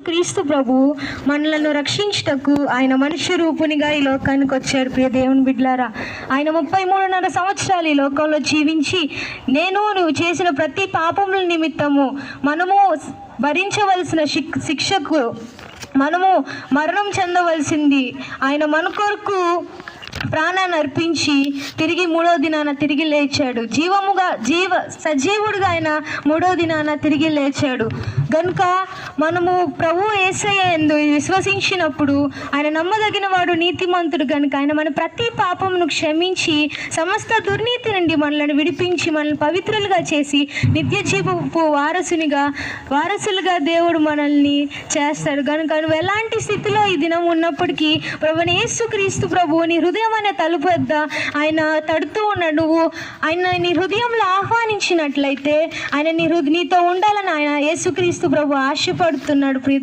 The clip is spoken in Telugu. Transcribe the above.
క్రీస్తు ప్రభు మనలను రక్షించుటకు ఆయన మనుష్య రూపునిగా ఈ లోకానికి వచ్చాడు. ప్రియ దేవుని బిడ్డలారా, ఆయన 33.5 సంవత్సరాలు ఈ లోకంలో జీవించి నువ్వు చేసిన ప్రతి పాపముల నిమిత్తము మనము భరించవలసిన శిక్షకు మనము మరణం చెందవలసింది ఆయన మన కొరకు ప్రాణాన్ని అర్పించి తిరిగి 3వ దినాన తిరిగి లేచాడు. సజీవుడుగా ఆయన 3వ దినాన తిరిగి లేచాడు. కనుక మనము ప్రభు యేసయ్య యందు విశ్వసించినప్పుడు ఆయన నమ్మదగిన వాడు, నీతిమంతుడు కనుక ఆయన మన ప్రతి పాపమును క్షమించి సమస్త దుర్నీతి నుండి మనల్ని విడిపించి మనల్ని పవిత్రులుగా చేసి నిత్య జీవపు వారసులుగా దేవుడు మనల్ని చేస్తాడు. కనుక నువ్వు ఎలాంటి స్థితిలో ఈ దినం ఉన్నప్పటికీ ప్రభువైన యేసుక్రీస్తు ప్రభువు నీ హృదయం అనే తలుపు వద్ద ఆయన తడుతూ ఉన్నాడు. నువ్వు ఆయన నీ హృదయంలో ఆహ్వానించినట్లయితే ఆయన నీతో ఉండాలని ఆయన యేసుక్రీస్తు ప్రభు ఆశపడుతున్నాడు.